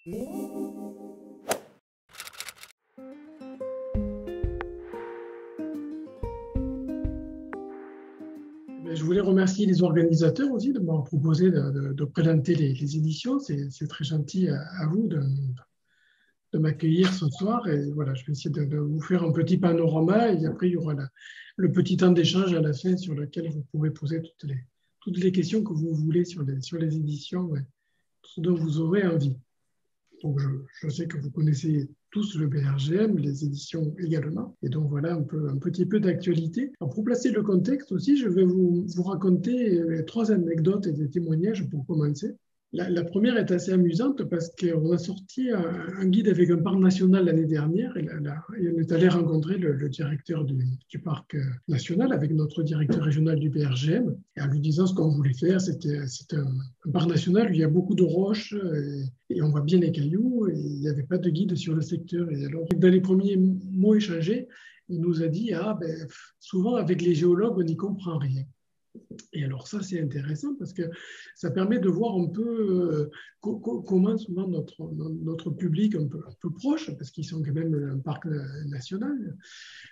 Ben, je voulais remercier les organisateurs aussi de m'avoir proposé de présenter les éditions. C'est très gentil à vous de m'accueillir ce soir. Et voilà, je vais essayer de vous faire un petit panorama. Et après, il y aura le petit temps d'échange à la fin sur lequel vous pouvez poser toutes les questions que vous voulez sur les éditions, ouais, ce dont vous aurez envie. Donc, je sais que vous connaissez tous le BRGM, les éditions également. Et donc, voilà un petit peu d'actualité. Alors, pour placer le contexte aussi, je vais vous raconter trois anecdotes et des témoignages pour commencer. La première est assez amusante parce qu'on a sorti un guide avec un parc national l'année dernière et on est allé rencontrer le directeur du parc national avec notre directeur régional du BRGM et en lui disant ce qu'on voulait faire. C'était un parc national où il y a beaucoup de roches et on voit bien les cailloux et il n'y avait pas de guide sur le secteur. Et alors, dans les premiers mots échangés, il nous a dit souvent avec les géologues, on n'y comprend rien. Et alors ça, c'est intéressant parce que ça permet de voir un peu comment souvent notre public un peu proche, parce qu'ils sont quand même un parc national,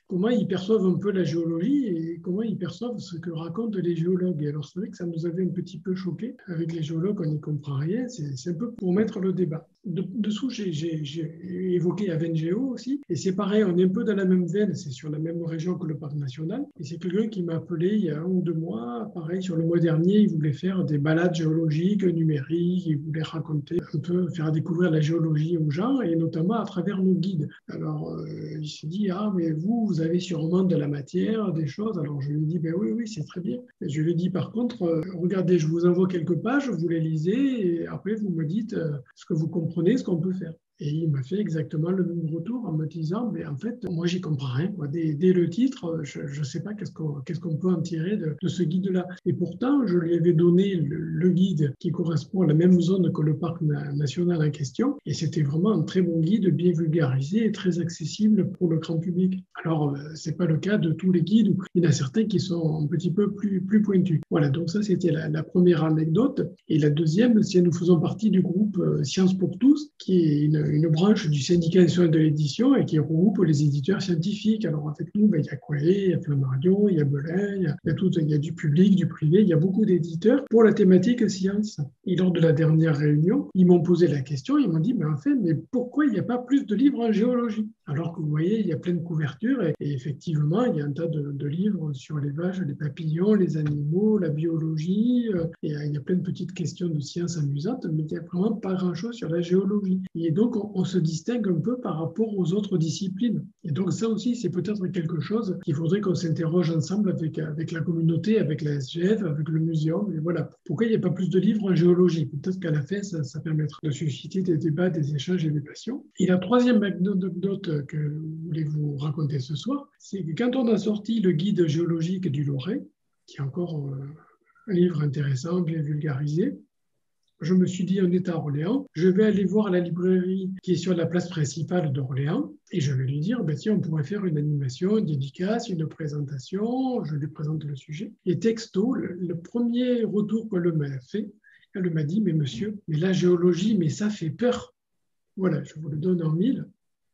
comment ils perçoivent un peu la géologie et comment ils perçoivent ce que racontent les géologues. Et alors c'est vrai que ça nous avait un petit peu choqué. Avec les géologues, on n'y comprend rien. C'est un peu pour mettre le débat. Dessous, j'ai évoqué Avengeo aussi. Et c'est pareil, on est un peu dans la même veine. C'est sur la même région que le parc national. Et c'est quelqu'un qui m'a appelé il y a 1 ou 2 mois. Pareil, sur le mois dernier, il voulait faire des balades géologiques numériques. Il voulait raconter un peu, faire découvrir la géologie aux gens et notamment à travers nos guides. Alors, il s'est dit, mais vous avez sûrement de la matière, des choses. Alors, je lui ai dit, ben oui, c'est très bien. Et je lui ai dit, par contre, regardez, je vous envoie quelques pages, vous les lisez et après, vous me dites ce que vous comprenez, ce qu'on peut faire. Et il m'a fait exactement le même retour en me disant, mais en fait, moi, j'y comprends rien. Dès le titre, je ne sais pas qu'est-ce qu'on peut en tirer de ce guide-là. Et pourtant, je lui avais donné le guide qui correspond à la même zone que le parc national en question. Et c'était vraiment un très bon guide, bien vulgarisé et très accessible pour le grand public. Alors, ce n'est pas le cas de tous les guides. Il y en a certains qui sont un petit peu plus pointus. Voilà, donc ça, c'était la première anecdote. Et la deuxième, c'est que nous faisons partie du groupe Sciences pour tous, qui est une branche du syndicat national de l'édition et qui regroupe les éditeurs scientifiques. Alors avec nous, il y a Coé, il y a Flammarion, il y a Belin, il y a du public, du privé, il y a beaucoup d'éditeurs pour la thématique science. Et lors de la dernière réunion, ils m'ont posé la question, ils m'ont dit, mais pourquoi il n'y a pas plus de livres en géologie? Alors que vous voyez, il y a plein de couvertures et effectivement, il y a un tas de livres sur les vaches, les papillons, les animaux, la biologie, et il y a plein de petites questions de sciences amusantes, mais il n'y a vraiment pas grand-chose sur la géologie. Et donc, on se distingue un peu par rapport aux autres disciplines. Et donc, ça aussi, c'est peut-être quelque chose qu'il faudrait qu'on s'interroge ensemble avec la communauté, avec la SGF, avec le muséum. Et voilà. Pourquoi il n'y a pas plus de livres en géologie? Peut-être qu'à la fin, ça permettra de susciter des débats, des échanges et des passions. Et la troisième anecdote que je voulais vous raconter ce soir, c'est que quand on a sorti le guide géologique du Lorrain, qui est encore un livre intéressant, bien vulgarisé, je me suis dit, on est à Orléans, je vais aller voir la librairie qui est sur la place principale d'Orléans et je vais lui dire, tiens, on pourrait faire une animation, une dédicace, une présentation, je lui présente le sujet. Et texto, le premier retour qu'elle m'a fait, elle m'a dit, mais monsieur, mais la géologie, mais ça fait peur. Voilà, je vous le donne en mille.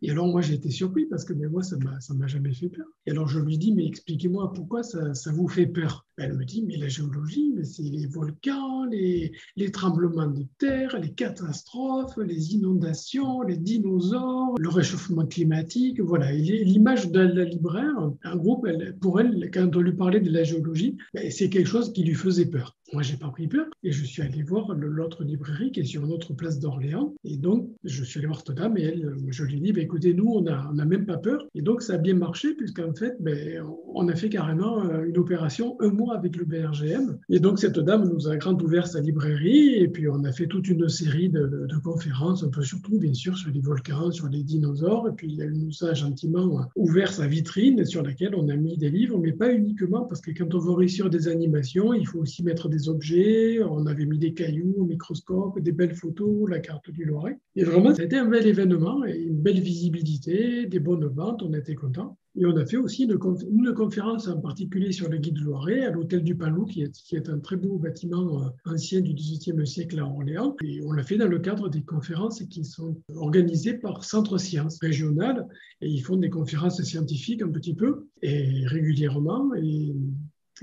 Et alors, moi, j'ai été surpris parce que moi, ça m'a jamais fait peur. Et alors, je lui dis, mais expliquez-moi pourquoi ça vous fait peur. Elle me dit, mais la géologie, mais c'est les volcans, les tremblements de terre, les catastrophes, les inondations, les dinosaures, le réchauffement climatique. Voilà, et l'image de la libraire, en groupe, pour elle, quand on lui parlait de la géologie, c'est quelque chose qui lui faisait peur. Moi, j'ai pas pris peur et je suis allé voir l'autre librairie qui est sur une autre place d'Orléans. Et donc, je suis allé voir cette dame et elle, je lui ai dit, écoutez, nous, on n'a même pas peur. Et donc, ça a bien marché puisqu'en fait, on a fait carrément une opération 1 mois avec le BRGM. Et donc, cette dame nous a grand ouvert sa librairie et puis on a fait toute une série de conférences, un peu surtout, bien sûr, sur les volcans, sur les dinosaures. Et puis, elle nous a gentiment ouvert sa vitrine sur laquelle on a mis des livres, mais pas uniquement parce que quand on veut réussir des animations, il faut aussi mettre des objets. On avait mis des cailloux au microscope, des belles photos, la carte du Lorrain. Et vraiment, c'était un bel événement et une belle visibilité, des bonnes ventes, on était contents. Et on a fait aussi une conférence en particulier sur le guide Loiret à l'hôtel du Panloup, qui est un très beau bâtiment ancien du XVIIIe siècle à Orléans. Et on l'a fait dans le cadre des conférences qui sont organisées par Centre Sciences régional. Et ils font des conférences scientifiques un petit peu, et régulièrement.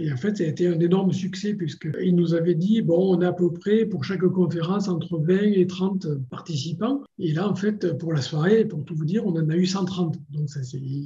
Et en fait, ça a été un énorme succès puisqu'ils nous avaient dit, bon, on a à peu près pour chaque conférence entre 20 et 30 participants. Et là, en fait, pour la soirée, pour tout vous dire, on en a eu 130. Donc,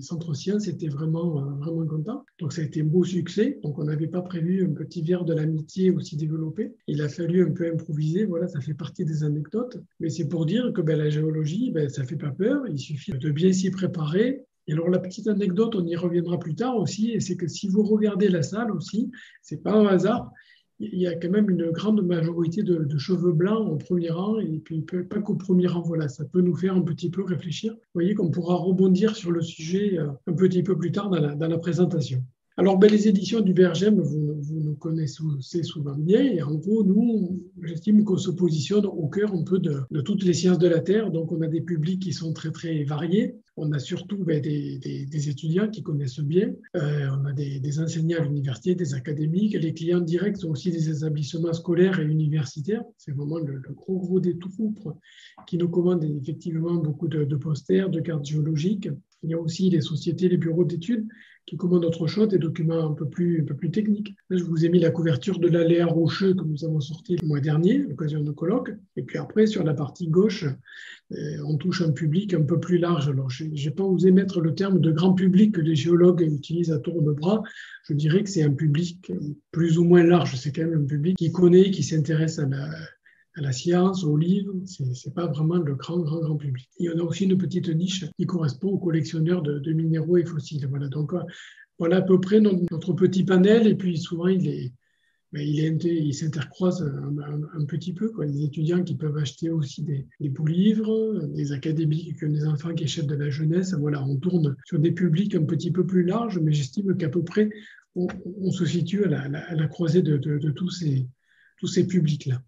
Centre Sciences était vraiment content. Donc, ça a été un beau succès. Donc, on n'avait pas prévu un petit verre de l'amitié aussi développé. Il a fallu un peu improviser. Voilà, ça fait partie des anecdotes. Mais c'est pour dire que la géologie, ça ne fait pas peur. Il suffit de bien s'y préparer. Et alors, la petite anecdote, on y reviendra plus tard aussi, et c'est que si vous regardez la salle aussi, c'est pas un hasard, il y a quand même une grande majorité de cheveux blancs au premier rang, et puis pas qu'au premier rang, voilà, ça peut nous faire un petit peu réfléchir. Vous voyez qu'on pourra rebondir sur le sujet un petit peu plus tard dans la présentation. Alors, les éditions du Bergem, vous nous connaissez souvent bien. Et en gros, nous, j'estime qu'on se positionne au cœur un peu de toutes les sciences de la Terre. Donc, on a des publics qui sont très, très variés. On a surtout des étudiants qui connaissent bien. On a des enseignants à l'université, des académiques. Les clients directs sont aussi des établissements scolaires et universitaires. C'est vraiment le gros des troupes qui nous commandent effectivement beaucoup de posters, de cartes géologiques. Il y a aussi les sociétés, les bureaux d'études qui commandent autre chose, des documents un peu plus techniques. Là, je vous ai mis la couverture de l'Aléa rocheux que nous avons sorti le mois dernier, à l'occasion de colloque. Et puis après, sur la partie gauche, on touche un public un peu plus large. Alors, je n'ai pas osé mettre le terme de grand public que les géologues utilisent à tour de bras. Je dirais que c'est un public plus ou moins large. C'est quand même un public qui connaît, qui s'intéresse à la science, aux livres, ce n'est pas vraiment le grand public. Et on a aussi une petite niche qui correspond aux collectionneurs de minéraux et fossiles. Voilà, donc voilà à peu près notre petit panel. Et puis souvent, il s'intercroise un petit peu, quoi. Les étudiants qui peuvent acheter aussi des beaux livres, des académiques, des enfants qui achètent de la jeunesse. Voilà, on tourne sur des publics un petit peu plus larges, mais j'estime qu'à peu près, on se situe à la croisée de tous ces publics-là.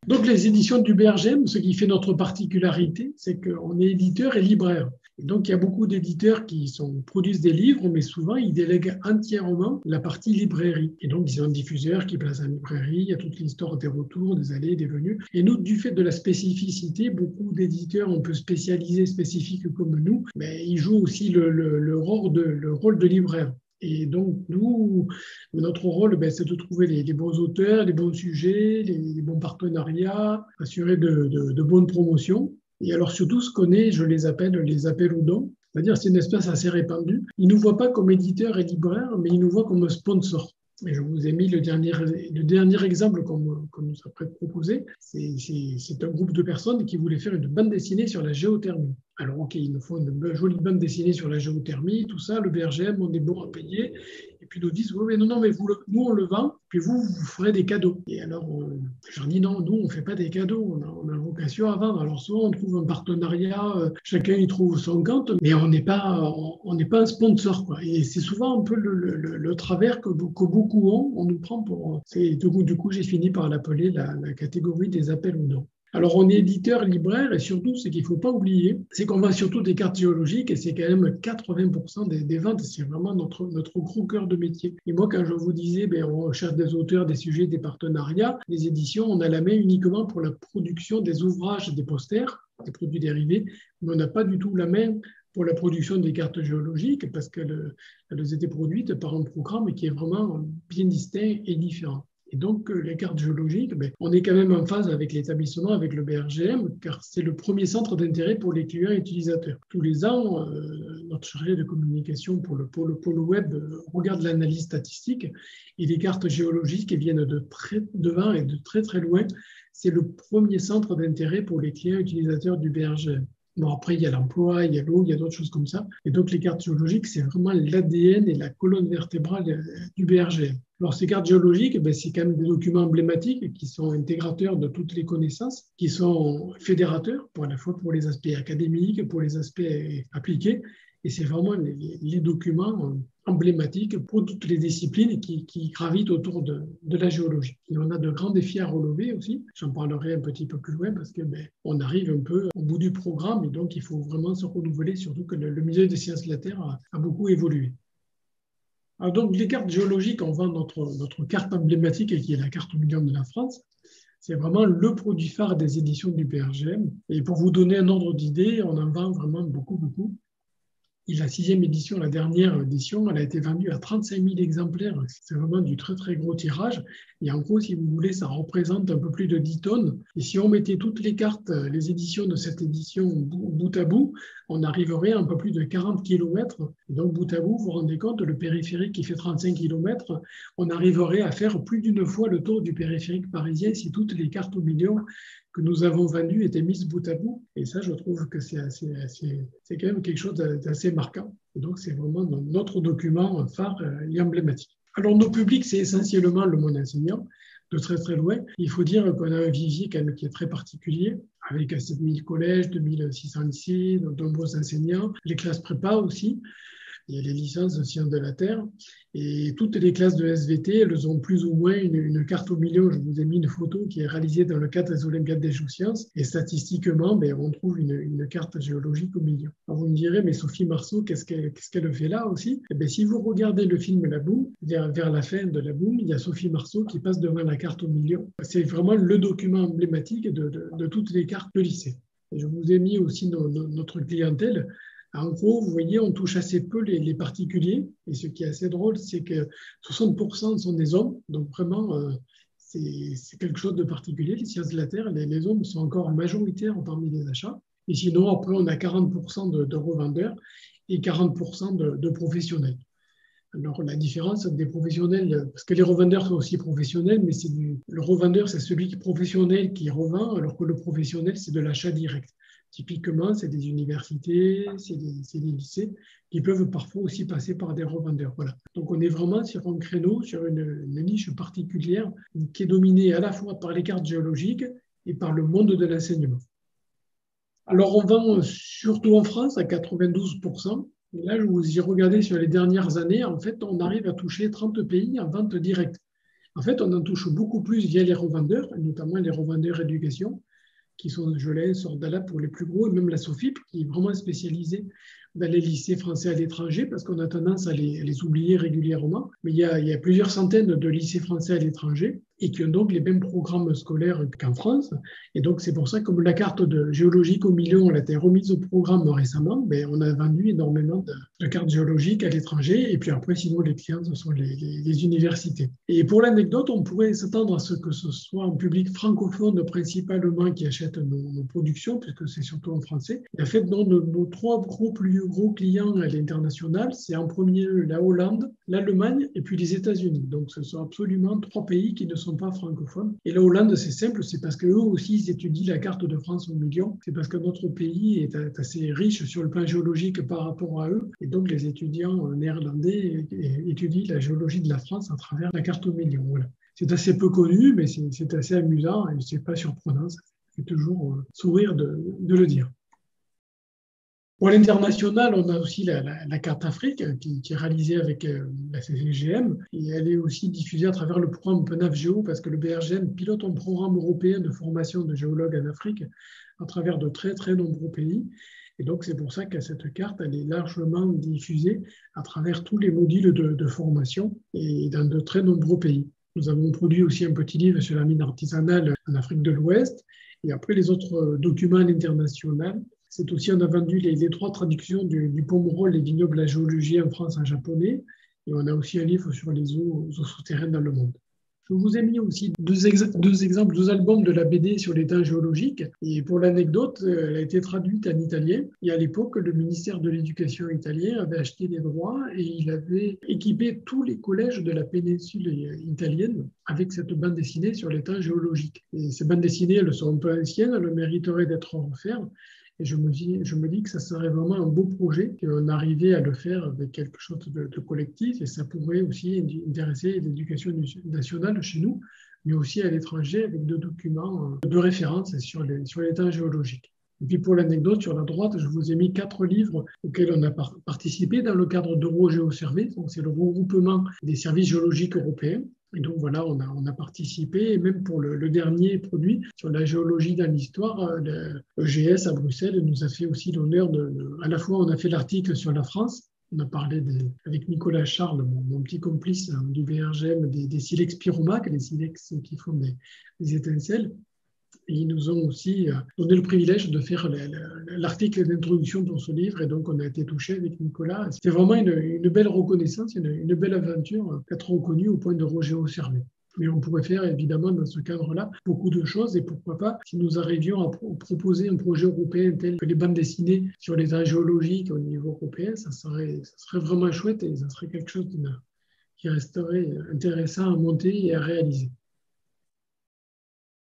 Donc, les éditions du Bergem, ce qui fait notre particularité, c'est qu'on est éditeur et libraire. Et donc, il y a beaucoup d'éditeurs qui produisent des livres, mais souvent, ils délèguent entièrement la partie librairie. Et donc, ils ont un diffuseur qui place en librairie, il y a toute l'histoire des retours, des allées, des venues. Et nous, du fait de la spécificité, beaucoup d'éditeurs un peu spécialisés, spécifiques comme nous, mais ils jouent aussi le rôle de libraire. Et donc, nous, notre rôle, c'est de trouver les bons auteurs, les bons sujets, les bons partenariats, assurer de bonnes promotions. Et alors, surtout, ce qu'on est, je les appelle les appels aux dons. C'est-à-dire, c'est une espèce assez répandue. Ils ne nous voient pas comme éditeurs et libraires, mais ils nous voient comme sponsors. Et je vous ai mis le dernier exemple qu'on nous a proposé. C'est un groupe de personnes qui voulaient faire une bande dessinée sur la géothermie. Alors, OK, il nous faut une jolie bande dessinée sur la géothermie, tout ça, le Bergem, on est bon à payer. Et puis, ils nous disent, oui, mais non, mais nous, on le vend, puis vous ferez des cadeaux. Et alors, je leur dis, non, nous, on ne fait pas des cadeaux, on a vocation à vendre. Alors, soit on trouve un partenariat, chacun y trouve son compte, mais on n'est pas un sponsor, quoi. Et c'est souvent un peu le travers que beaucoup ont. On nous prend pour... Du coup, j'ai fini par l'appeler la catégorie des appels ou non. Alors, on est éditeur, libraire, et surtout, ce qu'il ne faut pas oublier, c'est qu'on vend surtout des cartes géologiques, et c'est quand même 80% des ventes, c'est vraiment notre gros cœur de métier. Et moi, quand je vous disais, on cherche des auteurs, des sujets, des partenariats, des éditions, on a la main uniquement pour la production des ouvrages, des posters, des produits dérivés, mais on n'a pas du tout la main pour la production des cartes géologiques, parce qu'elles ont été produites par un programme qui est vraiment bien distinct et différent. Et donc, les cartes géologiques, on est quand même en phase avec l'établissement, avec le BRGM, car c'est le premier centre d'intérêt pour les clients et utilisateurs. Tous les ans, notre chargé de communication pour le pôle web regarde l'analyse statistique et les cartes géologiques viennent de très devant et de très très loin. C'est le premier centre d'intérêt pour les clients et utilisateurs du BRGM. Bon, après, il y a l'emploi, il y a l'eau, il y a d'autres choses comme ça. Et donc, les cartes géologiques, c'est vraiment l'ADN et la colonne vertébrale du BRGM. Alors, ces cartes géologiques, c'est quand même des documents emblématiques qui sont intégrateurs de toutes les connaissances, qui sont fédérateurs, à la fois pour les aspects académiques, pour les aspects appliqués. Et c'est vraiment les documents emblématiques pour toutes les disciplines qui gravitent autour de la géologie. Et on a de grands défis à relever aussi. J'en parlerai un petit peu plus loin parce que on arrive un peu au bout du programme et donc il faut vraiment se renouveler, surtout que le milieu des sciences de la Terre a beaucoup évolué. Alors donc les cartes géologiques, on vend notre carte emblématique qui est la carte au million de la France. C'est vraiment le produit phare des éditions du PRGM. Et pour vous donner un ordre d'idée, on en vend vraiment beaucoup, beaucoup. Et la 6e édition, la dernière édition, elle a été vendue à 35 000 exemplaires. C'est vraiment du très, très gros tirage. Et en gros, si vous voulez, ça représente un peu plus de 10 tonnes. Et si on mettait toutes les cartes, les éditions de cette édition bout à bout, on arriverait à un peu plus de 40 km. Et donc, bout à bout, vous vous rendez compte, le périphérique qui fait 35 km, on arriverait à faire plus d'une fois le tour du périphérique parisien si toutes les cartes au million que nous avons vendues étaient mises bout à bout. Et ça, je trouve que c'est quand même quelque chose d'assez marquant. Et donc, c'est vraiment notre document phare et emblématique. Alors, nos publics, c'est essentiellement le monde enseignant, de très très loin. Il faut dire qu'on a un vivier quand même qui est très particulier, avec 7000 collèges, 2600 lycées, de nombreux enseignants, les classes prépa aussi. Il y a les licences de sciences de la Terre. Et toutes les classes de SVT, elles ont plus ou moins une carte au million. Je vous ai mis une photo qui est réalisée dans le cadre des Olympiades des géosciences. Et statistiquement, on trouve une carte géologique au million. Alors vous me direz, mais Sophie Marceau, qu'est-ce qu'elle fait là aussi? Si vous regardez le film La Boum, vers la fin de La Boum, il y a Sophie Marceau qui passe devant la carte au million. C'est vraiment le document emblématique de toutes les cartes de lycée. Et je vous ai mis aussi notre clientèle. En gros, vous voyez, on touche assez peu les particuliers. Et ce qui est assez drôle, c'est que 60% sont des hommes. Donc vraiment, c'est quelque chose de particulier. Les sciences de la Terre, les hommes sont encore majoritaires parmi les achats. Et sinon, après, on a 40% de revendeurs et 40% de professionnels. Alors, la différence des professionnels, parce que les revendeurs sont aussi professionnels, mais le revendeur, c'est celui qui est professionnel qui revend, alors que le professionnel, c'est de l'achat direct. Typiquement, c'est des universités, c'est des lycées qui peuvent parfois aussi passer par des revendeurs. Voilà. Donc, on est vraiment sur un créneau, sur une niche particulière qui est dominée à la fois par les cartes géologiques et par le monde de l'enseignement. Alors, on vend surtout en France à 92%. Et là, j'ai regardé sur les dernières années, en fait, on arrive à toucher 30 pays en vente directe. En fait, on en touche beaucoup plus via les revendeurs, notamment les revendeurs éducation, qui sont Jolin, Sordala pour les plus gros, et même la SOFIP, qui est vraiment spécialisée dans les lycées français à l'étranger, parce qu'on a tendance à les oublier régulièrement. Mais il y a plusieurs centaines de lycées français à l'étranger et qui ont donc les mêmes programmes scolaires qu'en France. Et donc, c'est pour ça que comme la carte de géologique au million elle a été remise au programme récemment, on a vendu énormément de cartes géologiques à l'étranger. Et puis après, sinon, les clients, ce sont les universités. Et pour l'anecdote, on pourrait s'attendre à ce que ce soit un public francophone principalement qui achète nos productions, puisque c'est surtout en français. Et en fait, nos trois plus gros clients à l'international, c'est en premier la Hollande, l'Allemagne et puis les États-Unis. Donc, ce sont absolument trois pays qui ne sont pas francophones. Et la Hollande, c'est simple, c'est parce qu'eux aussi, ils étudient la carte de France au million. C'est parce que notre pays est assez riche sur le plan géologique par rapport à eux. Et donc, les étudiants néerlandais étudient la géologie de la France à travers la carte au million. Voilà. C'est assez peu connu, mais c'est assez amusant et c'est pas surprenant. Ça fait toujours sourire de le dire. Pour l'international, on a aussi la carte Afrique qui est réalisée avec la CCGM et elle est aussi diffusée à travers le programme PNAF-Géo parce que le BRGM pilote un programme européen de formation de géologues en Afrique à travers de très très nombreux pays. Et donc c'est pour ça que cette carte elle est largement diffusée à travers tous les modules de formation et dans de très nombreux pays. Nous avons produit aussi un petit livre sur la mine artisanale en Afrique de l'Ouest et après les autres documents à l'international. C'est aussi, on a vendu les trois traductions du Pomerol, les vignobles de la géologie en France en japonais. Et on a aussi un livre sur les eaux souterraines dans le monde. Je vous ai mis aussi deux exemples, deux albums de la BD sur les temps géologiques. Et pour l'anecdote, elle a été traduite en italien. Et à l'époque, le ministère de l'Éducation italien avait acheté les droits et il avait équipé tous les collèges de la péninsule italienne avec cette bande dessinée sur les temps géologiques. Et ces bandes dessinées, elles sont un peu anciennes, elles mériteraient d'être refaites. Et je me dis que ça serait vraiment un beau projet qu'on arrivait à le faire avec quelque chose de collectif et ça pourrait aussi intéresser l'éducation nationale chez nous, mais aussi à l'étranger avec deux documents de référence sur les temps géologiques. Et puis pour l'anecdote, sur la droite, je vous ai mis 4 livres auxquels on a participé dans le cadre d'EuroGéoSurvey. Donc c'est le regroupement des services géologiques européens. Et donc voilà, on a participé, et même pour le dernier produit sur la géologie dans l'histoire, le EGS à Bruxelles nous a fait aussi l'honneur à la fois on a fait l'article sur la France, on a parlé avec Nicolas Charles, mon petit complice du BRGM, des silex pyromaques, les silex qui font des étincelles. Et ils nous ont aussi donné le privilège de faire l'article d'introduction dans ce livre. Et donc, on a été touché avec Nicolas. C'était vraiment une belle reconnaissance, une belle aventure d'être reconnu au point de RoGéoSurvey. Mais on pourrait faire, évidemment, dans ce cadre-là, beaucoup de choses. Et pourquoi pas, si nous arrivions à proposer un projet européen tel que les bandes dessinées sur les âges géologiques au niveau européen, ça serait vraiment chouette et ça serait quelque chose qui resterait intéressant à monter et à réaliser.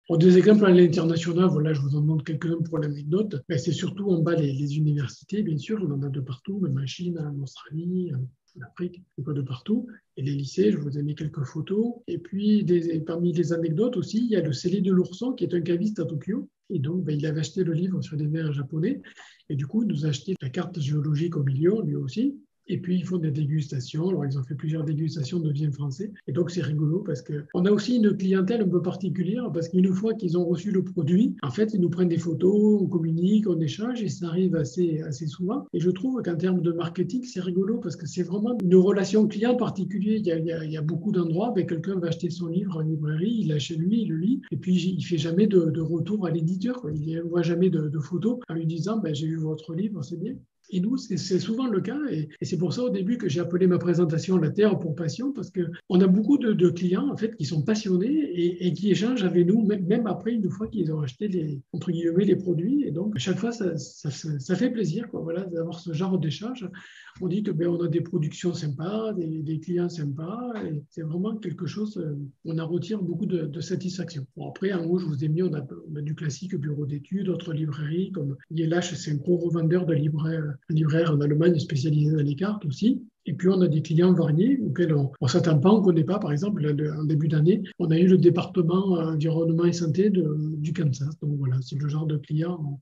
Pour des exemples à l'international, voilà, je vous en montre quelques-uns pour l'anecdote. C'est surtout en bas les universités, bien sûr, on en a de partout, même en Chine, en Australie, en Afrique, de partout. Et les lycées, je vous ai mis quelques photos. Et puis, parmi les anecdotes aussi, il y a le Célé de l'Ourson, qui est un caviste à Tokyo. Et donc, il avait acheté le livre sur des vers japonais. Et du coup, il nous a acheté la carte géologique au milieu, lui aussi. Et puis, ils font des dégustations. Alors, ils ont fait plusieurs dégustations de vin français. Et donc, c'est rigolo parce qu'on a aussi une clientèle un peu particulière parce qu'une fois qu'ils ont reçu le produit, en fait, ils nous prennent des photos, on communique, on échange et ça arrive assez souvent. Et je trouve qu'en termes de marketing, c'est rigolo parce que c'est vraiment une relation client particulière. Il y a beaucoup d'endroits, quelqu'un va acheter son livre en librairie, il l'a chez lui, il le lit et puis il ne fait jamais de retour à l'éditeur. Il ne voit jamais de photos en lui disant j'ai vu votre livre, c'est bien. Et nous, c'est souvent le cas. Et c'est pour ça, au début, que j'ai appelé ma présentation La Terre pour passion, parce qu'on a beaucoup de clients, en fait, qui sont passionnés et qui échangent avec nous, même après, une fois qu'ils ont acheté, entre guillemets, les produits. Et donc, chaque fois, ça fait plaisir, quoi, voilà, d'avoir ce genre d'échange. On dit que on a des productions sympas, des clients sympas. Et c'est vraiment quelque chose, on en retire beaucoup de satisfaction. Bon, après, en haut, je vous ai mis, on a du classique bureau d'études, d'autres librairies, comme ILH, c'est un gros revendeur de libraire en Allemagne spécialisé dans les cartes aussi. Et puis, on a des clients variés auxquels on ne s'attend pas, on ne connaît pas. Par exemple, en début d'année, on a eu le département environnement et santé du Kansas. Donc voilà, c'est le genre de client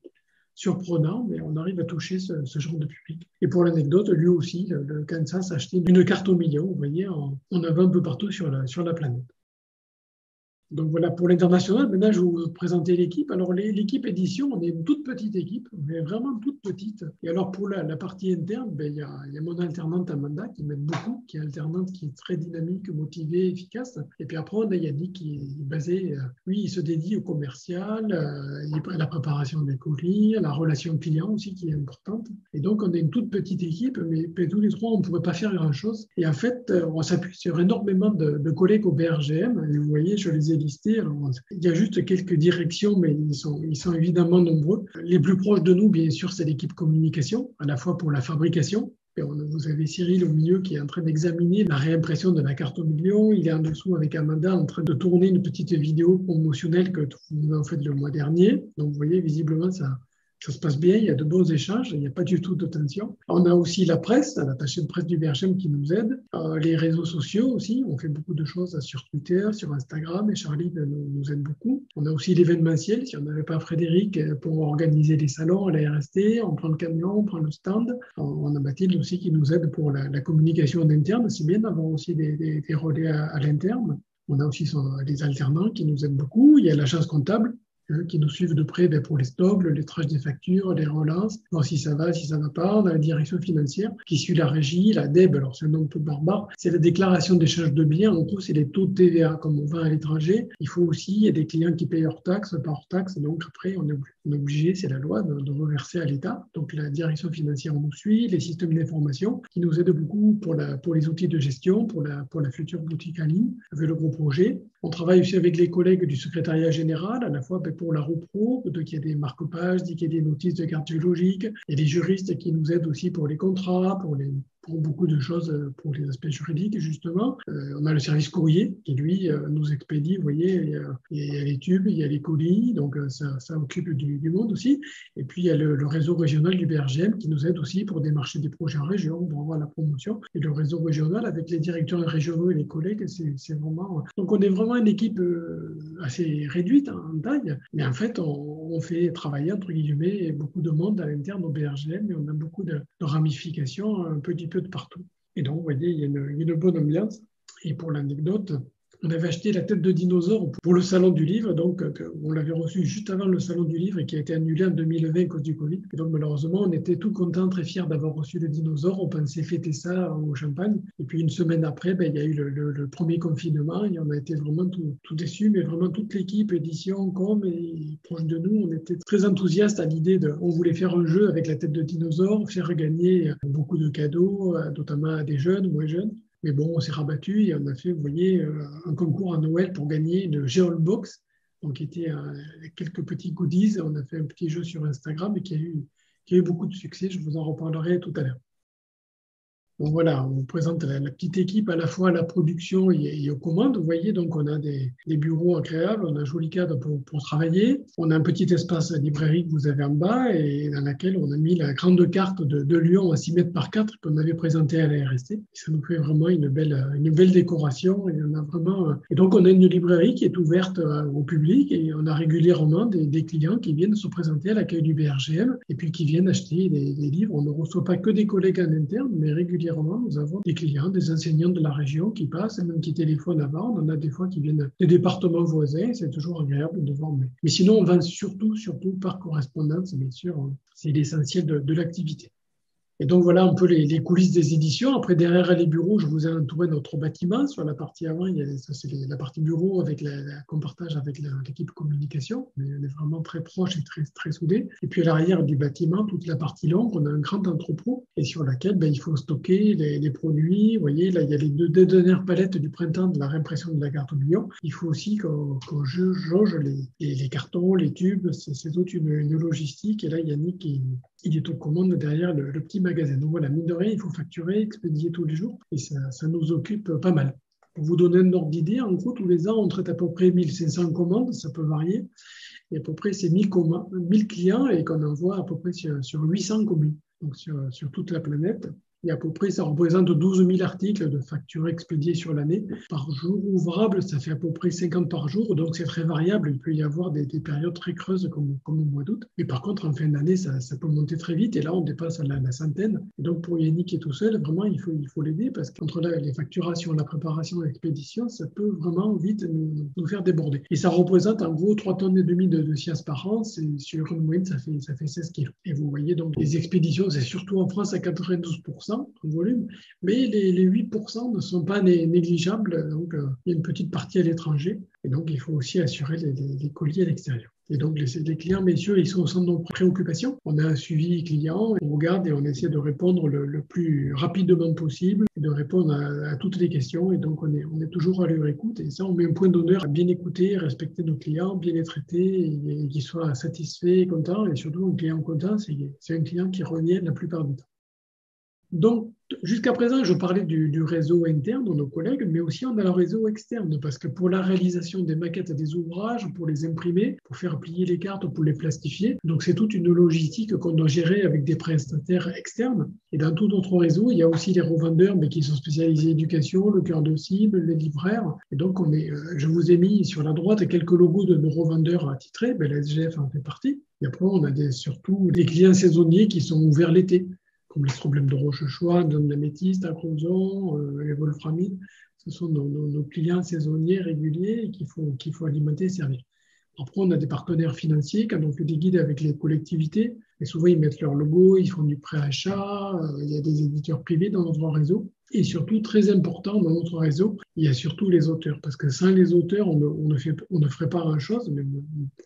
surprenant, mais on arrive à toucher ce genre de public. Et pour l'anecdote, lui aussi, le Kansas a acheté une carte au million, vous voyez, on en a un peu partout sur la planète. Donc voilà, pour l'international, maintenant je vais vous présenter l'équipe. Alors l'équipe édition, on est une toute petite équipe, mais vraiment toute petite. Et alors pour la partie interne, il y a mon alternante Amanda qui m'aide beaucoup, qui est alternante, qui est très dynamique, motivée, efficace. Et puis après, on a Yannick qui est basé, lui, il se dédie au commercial, à la préparation des colis, à la relation client aussi qui est importante. Et donc on est une toute petite équipe, mais tous les trois, on ne pourrait pas faire grand-chose. Et en fait, on s'appuie sur énormément de collègues au BRGM. Et vous voyez, je les ai listés. Alors, il y a juste quelques directions, mais ils sont évidemment nombreux. Les plus proches de nous, bien sûr, c'est l'équipe communication, à la fois pour la fabrication. Et vous avez Cyril au milieu qui est en train d'examiner la réimpression de la carte au million. Il est en dessous avec Amanda en train de tourner une petite vidéo promotionnelle que vous avez fait le mois dernier. Donc, vous voyez, visiblement, ça se passe bien, il y a de bons échanges, il n'y a pas du tout de tension. On a aussi la presse, l'attaché de presse du BRGM qui nous aide, les réseaux sociaux aussi, on fait beaucoup de choses sur Twitter, sur Instagram, et Charlie nous aide beaucoup. On a aussi l'événementiel, si on n'avait pas Frédéric pour organiser les salons à la RST, on prend le camion, on prend le stand. On a Mathilde aussi qui nous aide pour la communication en interne, c'est bien d'avoir aussi des relais à l'interne. On a aussi les alternants qui nous aident beaucoup, il y a l'agence comptable, qui nous suivent de près pour les stocks, le lettrage des factures, les relances, voir si ça va, si ça ne va pas. On a la direction financière qui suit la régie, la DEB, alors c'est un nom un peu barbare, c'est la déclaration d'échange de biens. En tout, c'est les taux de TVA. Comme on va à l'étranger, il faut aussi, il y a des clients qui payent hors taxe, pas hors taxe, donc après, on est obligé, c'est la loi, de reverser à l'État. Donc la direction financière nous suit, les systèmes d'information qui nous aident beaucoup pour les outils de gestion, pour la future boutique en ligne, avec le gros projet. On travaille aussi avec les collègues du secrétariat général, à la fois pour la roue pro, qu'il y ait des marque-pages, qu'il y ait des notices de carte géologique, et les juristes qui nous aident aussi pour les contrats, pour beaucoup de choses, pour les aspects juridiques, justement. On a le service courrier qui, lui, nous expédie, vous voyez, il y a les tubes, il y a les colis, donc ça occupe du monde aussi. Et puis, il y a le réseau régional du BRGM qui nous aide aussi pour démarcher des projets en région, pour avoir la promotion. Et le réseau régional, avec les directeurs régionaux et les collègues, c'est vraiment... Donc, on est vraiment une équipe assez réduite en taille, mais en fait, on fait travailler, entre guillemets, beaucoup de monde à l'interne au BRGM, et on a beaucoup de ramifications un petit peu de partout. Et donc, vous voyez, il y a une bonne ambiance. Et pour l'anecdote, on avait acheté la tête de dinosaure pour le Salon du Livre, donc on l'avait reçu juste avant le Salon du Livre et qui a été annulé en 2020 à cause du Covid. Et donc malheureusement, on était tout contents, très fiers d'avoir reçu le dinosaure. On pensait fêter ça au champagne. Et puis une semaine après, il y a eu le premier confinement et on a été vraiment tout déçus, mais vraiment toute l'équipe, édition, com et proche de nous, on était très enthousiastes à l'idée on voulait faire un jeu avec la tête de dinosaure, faire gagner beaucoup de cadeaux, notamment à des jeunes, moins jeunes. Mais bon, on s'est rabattu et on a fait, vous voyez, un concours à Noël pour gagner une Geolbox, donc qui était quelques petits goodies. On a fait un petit jeu sur Instagram et qui a eu beaucoup de succès. Je vous en reparlerai tout à l'heure. Donc voilà, on vous présente la petite équipe à la fois à la production et aux commandes. Vous voyez, donc on a des bureaux agréables, on a un joli cadre pour travailler. On a un petit espace librairie que vous avez en bas et dans laquelle on a mis la grande carte de Lyon à 6 mètres par 4 qu'on avait présentée à la RST. Ça nous fait vraiment une belle décoration. Et, et donc on a une librairie qui est ouverte au public et on a régulièrement des clients qui viennent se présenter à l'accueil du BRGM et puis qui viennent acheter des livres. On ne reçoit pas que des collègues en interne, mais régulièrement, nous avons des clients, des enseignants de la région qui passent, même qui téléphonent avant. On en a des fois qui viennent des départements voisins. C'est toujours agréable de voir. Mais sinon, on vend surtout par correspondance, bien sûr. C'est l'essentiel de l'activité. Et donc, voilà un peu les coulisses des éditions. Après, derrière les bureaux, je vous ai entouré notre bâtiment. Sur la partie avant, c'est la partie bureau qu'on partage avec l'équipe communication. Mais on est vraiment très proche et très soudés. Et puis, à l'arrière du bâtiment, toute la partie longue, on a un grand entrepôt et sur laquelle il faut stocker les produits. Vous voyez, là, il y a les deux dernières palettes du printemps de la réimpression de la carte au Lyon. Il faut aussi qu'on jauge les cartons, les tubes. C'est toute une logistique. Et là, Yannick, il est aux commandes derrière le petit magasin. Donc voilà, mine de rien, il faut facturer, expédier tous les jours et ça nous occupe pas mal. Pour vous donner un ordre d'idée, en gros, tous les ans, on traite à peu près 1500 commandes, ça peut varier. Et à peu près, c'est 1000 clients et qu'on envoie à peu près sur 800 communes, donc sur toute la planète. Et à peu près, ça représente 12 000 articles de factures expédiés sur l'année. Par jour ouvrable, ça fait à peu près 50 par jour, donc c'est très variable. Il peut y avoir des périodes très creuses comme au mois d'août. Mais par contre, en fin d'année, ça peut monter très vite. Et là, on dépasse la centaine. Et donc, pour Yannick qui est tout seul, vraiment, il faut l'aider parce qu'entre les facturations, la préparation et l'expédition, ça peut vraiment vite nous faire déborder. Et ça représente en gros 3,5 tonnes de SIAS par an. Sur une moyenne, ça fait 16 kilos. Et vous voyez, donc, les expéditions, c'est surtout en France à 92%. En volume, mais les 8% ne sont pas négligeables, donc il y a une petite partie à l'étranger, et donc il faut aussi assurer les colis à l'extérieur. Et donc les clients, messieurs, ils sont au centre de nos préoccupations. On a un suivi client, on regarde et on essaie de répondre le plus rapidement possible, et de répondre à toutes les questions, et donc on est toujours à leur écoute, et ça on met un point d'honneur à bien écouter, respecter nos clients, bien les traiter, et qu'ils soient satisfaits, contents, et surtout un client content, c'est un client qui revient la plupart du temps. Donc, jusqu'à présent, je parlais du réseau interne de nos collègues, mais aussi on a le réseau externe, parce que pour la réalisation des maquettes des ouvrages, pour les imprimer, pour faire plier les cartes, pour les plastifier, donc c'est toute une logistique qu'on doit gérer avec des prestataires externes. Et dans tout notre réseau, il y a aussi les revendeurs, mais qui sont spécialisés éducation, le cœur de cible, les livraires. Et donc, je vous ai mis sur la droite quelques logos de nos revendeurs attitrés, la SGF en fait partie. Et après, on a surtout des clients saisonniers qui sont ouverts l'été, comme les problèmes de Rochechouart, d'Améthyste, à Crozon, les wolframides. Ce sont nos clients saisonniers réguliers qu'il faut alimenter et servir. Après, on a des partenaires financiers, quand on fait des guides avec les collectivités, et souvent ils mettent leur logo, ils font du prêt-achat, il y a des éditeurs privés dans notre réseau. Et surtout, très important dans notre réseau, il y a surtout les auteurs, parce que sans les auteurs, on ne ferait pas grand-chose, mais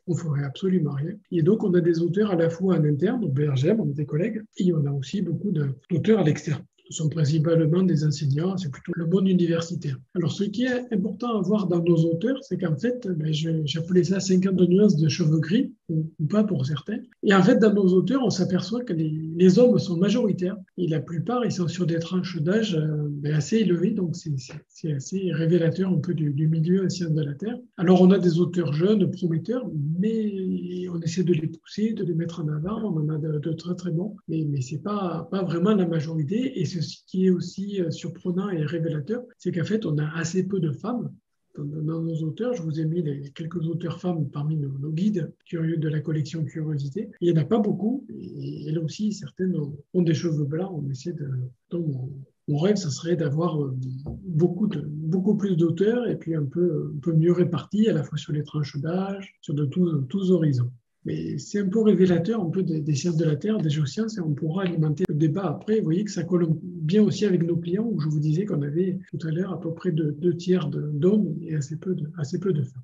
on ne ferait absolument rien. Et donc, on a des auteurs à la fois en interne, au BRGM, on a des collègues, et on a aussi beaucoup d'auteurs à l'externe. Ce sont principalement des enseignants, c'est plutôt le monde universitaire. Alors, ce qui est important à voir dans nos auteurs, c'est qu'en fait, j'ai appelé ça 50 nuances de cheveux gris. ou pas pour certains. Et en fait, dans nos auteurs, on s'aperçoit que les hommes sont majoritaires et la plupart, ils sont sur des tranches d'âge assez élevées, donc c'est assez révélateur un peu du milieu ancien de la Terre. Alors, on a des auteurs jeunes, prometteurs, mais on essaie de les pousser, de les mettre en avant, on en a de très très bons, mais ce n'est pas vraiment la majorité. Et ce qui est aussi surprenant et révélateur, c'est qu'en fait, on a assez peu de femmes dans nos auteurs. Je vous ai mis quelques auteurs femmes parmi nos guides curieux de la collection Curiosité. Il n'y en a pas beaucoup, et là aussi, certaines ont des cheveux blancs. On essaie de... Donc, mon rêve, ce serait d'avoir beaucoup plus d'auteurs et puis un peu mieux répartis, à la fois sur les tranches d'âge, sur tous horizons. Mais c'est un peu révélateur un peu des sciences de la Terre, des géosciences, et on pourra alimenter le débat après. Vous voyez que ça colle bien aussi avec nos clients, où je vous disais qu'on avait tout à l'heure à peu près deux tiers d'hommes et assez peu de femmes.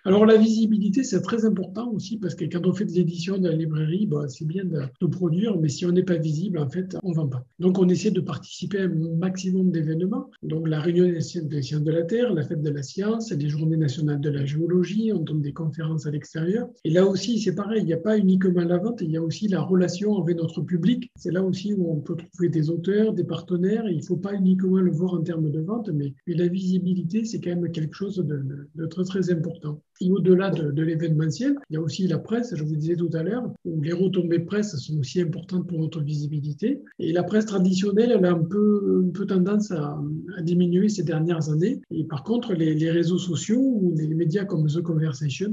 Alors la visibilité, c'est très important aussi parce que quand on fait des éditions dans la librairie, c'est bien de produire, mais si on n'est pas visible, en fait, on ne vend pas. Donc on essaie de participer à un maximum d'événements. Donc la réunion des sciences de la Terre, la fête de la science, les journées nationales de la géologie, on donne des conférences à l'extérieur. Et là aussi, c'est pareil, il n'y a pas uniquement la vente, il y a aussi la relation avec notre public. C'est là aussi où on peut trouver des auteurs, des partenaires. Il ne faut pas uniquement le voir en termes de vente, mais la visibilité, c'est quand même quelque chose de très, très important. Et au-delà de l'événementiel, il y a aussi la presse, je vous disais tout à l'heure, où les retombées presse sont aussi importantes pour notre visibilité. Et la presse traditionnelle, elle a un peu tendance à diminuer ces dernières années. Et par contre, les réseaux sociaux ou les médias comme The Conversation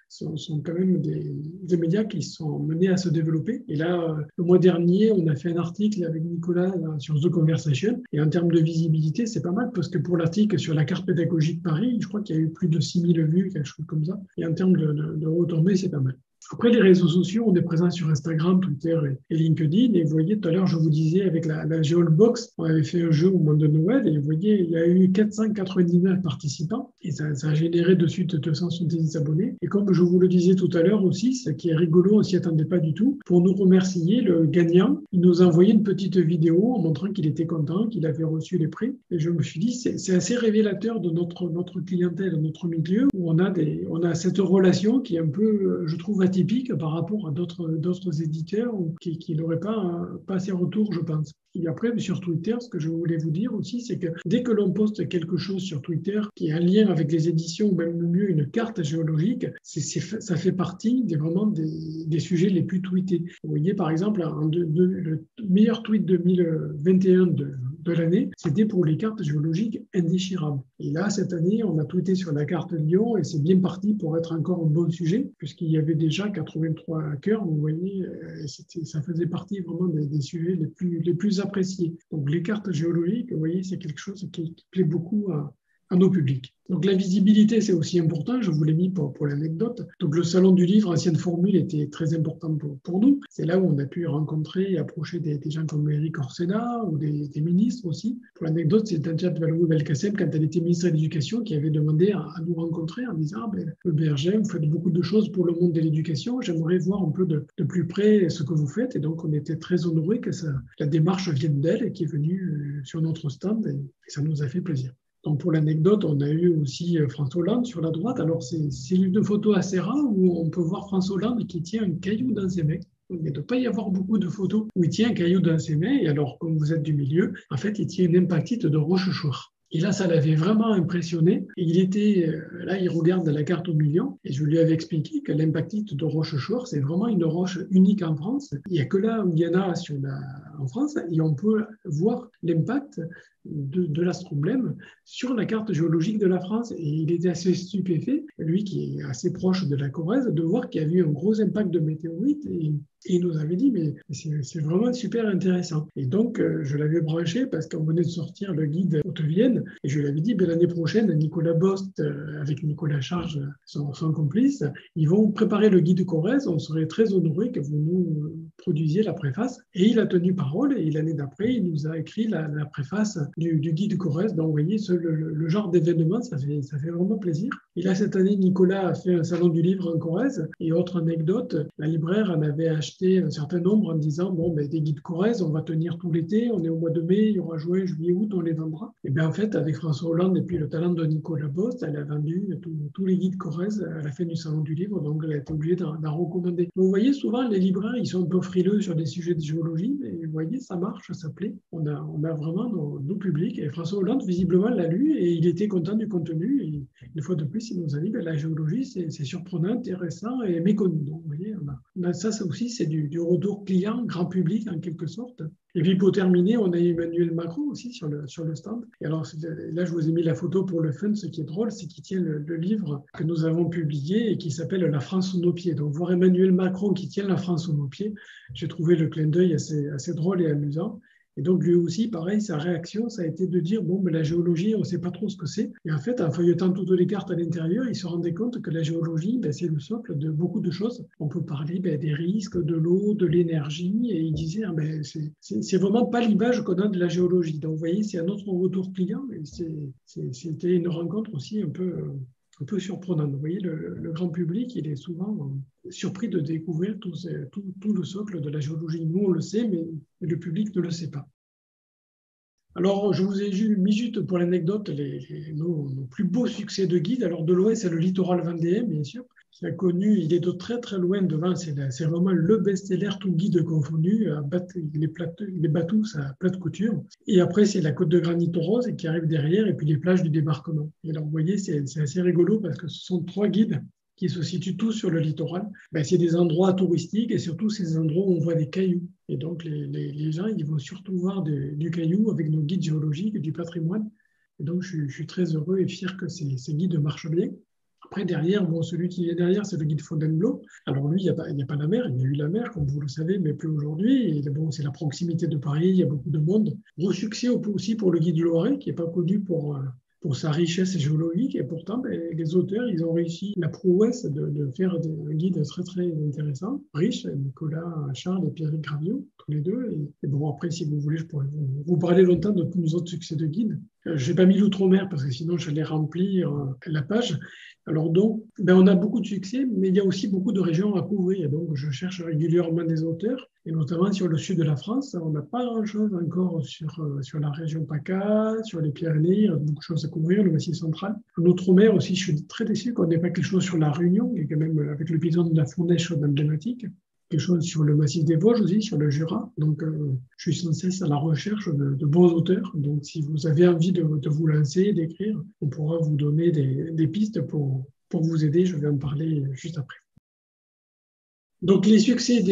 sont quand même des médias qui sont menés à se développer. Et là, le mois dernier, on a fait un article avec Nicolas là, sur The Conversation. Et en termes de visibilité, c'est pas mal parce que pour l'article sur la carte pédagogique Paris, je crois qu'il y a eu plus de 6000 vues, quelque chose comme ça. Et en termes de retombées, c'est pas mal. Après, les réseaux sociaux, on est présent sur Instagram, Twitter et LinkedIn. Et vous voyez, tout à l'heure, je vous disais, avec la Geolbox, on avait fait un jeu au moment de Noël. Et vous voyez, il y a eu 499 participants. Et ça a généré de suite 270 abonnés. Et comme je vous le disais tout à l'heure aussi, ce qui est rigolo, on ne s'y attendait pas du tout. Pour nous remercier, le gagnant, il nous a envoyé une petite vidéo en montrant qu'il était content, qu'il avait reçu les prix. Et je me suis dit, c'est assez révélateur de notre clientèle, de notre milieu, où on a cette relation qui est un peu, je trouve, atypique par rapport à d'autres éditeurs qui n'auraient pas ces retours, je pense. Et après, sur Twitter, ce que je voulais vous dire aussi, c'est que dès que l'on poste quelque chose sur Twitter qui est en lien avec les éditions, ou même mieux une carte géologique, ça fait partie vraiment des sujets les plus tweetés. Vous voyez, par exemple, le meilleur tweet 2021 de l'année, c'était pour les cartes géologiques indéchirables. Et là, cette année, on a tweeté sur la carte Lyon et c'est bien parti pour être encore un bon sujet, puisqu'il y avait déjà 83 cœurs, vous voyez, ça faisait partie vraiment des sujets les plus appréciés. Donc les cartes géologiques, vous voyez, c'est quelque chose qui plaît beaucoup à nos publics. Donc la visibilité, c'est aussi important, je vous l'ai mis pour l'anecdote. Donc le salon du livre, ancienne formule, était très important pour nous. C'est là où on a pu rencontrer et approcher des gens comme Eric Orsena ou des ministres aussi. Pour l'anecdote, c'est Najat Vallaud-Belkacem, quand elle était ministre de l'Éducation, qui avait demandé à nous rencontrer en disant le BRG, vous faites beaucoup de choses pour le monde de l'éducation, j'aimerais voir un peu de plus près ce que vous faites. Et donc on était très honorés que la démarche vienne d'elle et qui est venue sur notre stand et ça nous a fait plaisir. Donc pour l'anecdote, on a eu aussi François Hollande sur la droite. Alors c'est une photo assez rare où on peut voir François Hollande qui tient un caillou dans ses mains. Il ne doit pas y avoir beaucoup de photos où il tient un caillou dans ses mains. Et alors, comme vous êtes du milieu, en fait, il tient une impactite de Rochechouart. Et là, ça l'avait vraiment impressionné. Et là, il regarde la carte au million. Et je lui avais expliqué que l'impactite de Rochechouart, c'est vraiment une roche unique en France. Il n'y a que là où il y en a en France. Et on peut voir l'impact de l'astroblème sur la carte géologique de la France. Et il était assez stupéfait, lui qui est assez proche de la Corrèze, de voir qu'il y avait eu un gros impact de météorites. Et il nous avait dit, mais c'est vraiment super intéressant. Et donc, je l'avais branché parce qu'on venait de sortir le guide Haute-Vienne. Et je lui avais dit, l'année prochaine, Nicolas Bost, avec Nicolas Charge, son complice, ils vont préparer le guide Corrèze. On serait très honorés que vous nous produisiez la préface. Et il a tenu parole. Et l'année d'après, il nous a écrit la préface du guide Corrèze. Donc, vous voyez, le genre d'événement, ça fait vraiment plaisir. Et là, cette année, Nicolas a fait un salon du livre en Corrèze. Et autre anecdote, la libraire en avait acheté un certain nombre en disant, bon, ben, des guides Corrèze, on va tenir tout l'été, on est au mois de mai, il y aura juin, juillet, août, on les vendra. Et bien, en fait, avec François Hollande et puis le talent de Nicolas Bost, elle a vendu tous les guides Corrèze à la fin du salon du livre, donc elle a été obligée d'en recommander. Vous voyez, souvent, les libraires, ils sont un peu frileux sur des sujets de géologie, mais vous voyez, ça marche, ça plaît. On a vraiment nos publics. Et François Hollande, visiblement, l'a lu et il était content du contenu. Et une fois de plus, il nous a dit, ben, la géologie, c'est surprenant, intéressant et méconnu. Donc, vous voyez, ça aussi, c'est du retour client, grand public, en quelque sorte. Et puis pour terminer, on a Emmanuel Macron aussi sur le stand. Et alors là, je vous ai mis la photo pour le fun. Ce qui est drôle, c'est qu'il tient le livre que nous avons publié et qui s'appelle La France sous nos pieds. Donc voir Emmanuel Macron qui tient la France sous nos pieds, j'ai trouvé le clin d'œil assez drôle et amusant. Et donc, lui aussi, pareil, sa réaction, ça a été de dire, bon, ben, la géologie, on ne sait pas trop ce que c'est. Et en fait, en feuilletant toutes les cartes à l'intérieur, il se rendait compte que la géologie, ben, c'est le socle de beaucoup de choses. On peut parler ben, des risques, de l'eau, de l'énergie. Et il disait, ah, ben, c'est vraiment pas l'image qu'on a de la géologie. Donc, vous voyez, c'est un autre retour client. Et c'était une rencontre aussi un peu surprenante. Vous voyez, le grand public, il est souvent surpris de découvrir tout le socle de la géologie. Nous, on le sait, mais le public ne le sait pas. Alors, je vous ai mis juste pour l'anecdote nos plus beaux succès de guide. Alors, de loin, c'est le littoral vendéen, bien sûr, qui a connu, il est de très très loin devant, c'est vraiment le best-seller, tout guide confondu, les bateaux à plat de couture. Et après, c'est la côte de granit rose qui arrive derrière, et puis les plages du débarquement. Et alors, vous voyez, c'est assez rigolo parce que ce sont 3 guides qui se situent tous sur le littoral. Ben, c'est des endroits touristiques et surtout ces endroits où on voit des cailloux. Et donc, les gens, ils vont surtout voir du caillou avec nos guides géologiques et du patrimoine. Et donc, je suis très heureux et fier que ces guides marchent bien. Après, derrière, bon, celui qui est derrière, c'est le guide Fontainebleau. Alors lui, il n'y a pas la mer, il y a eu la mer, comme vous le savez, mais plus aujourd'hui. Et bon, c'est la proximité de Paris, il y a beaucoup de monde. Gros succès aussi pour le guide Loiret, qui n'est pas connu pour sa richesse géologique. Et pourtant, ben, les auteurs, ils ont réussi la prouesse de faire un guide très, très intéressant, riche, Nicolas Charles et Pierre Graviot, tous les deux. Et bon, après, si vous voulez, je pourrais vous parler longtemps de tous nos autres succès de guide. Je n'ai pas mis l'outre-mer parce que sinon, j'allais remplir la page. Alors donc, ben on a beaucoup de succès, mais il y a aussi beaucoup de régions à couvrir. Donc, je cherche régulièrement des auteurs, et notamment sur le sud de la France. On n'a pas grand-chose encore sur la région PACA, sur les Pyrénées. Il y a beaucoup de choses à couvrir, le Massif central. En outre-mer aussi, je suis très déçu qu'on n'ait pas quelque chose sur la Réunion, et quand même avec l'épisode de la Fourneche emblématique. Quelque chose sur le massif des Vosges aussi, sur le Jura. Donc, je suis sans cesse à la recherche de bons auteurs. Donc, si vous avez envie de vous lancer, d'écrire, on pourra vous donner des pistes pour vous aider. Je vais en parler juste après. Donc, les succès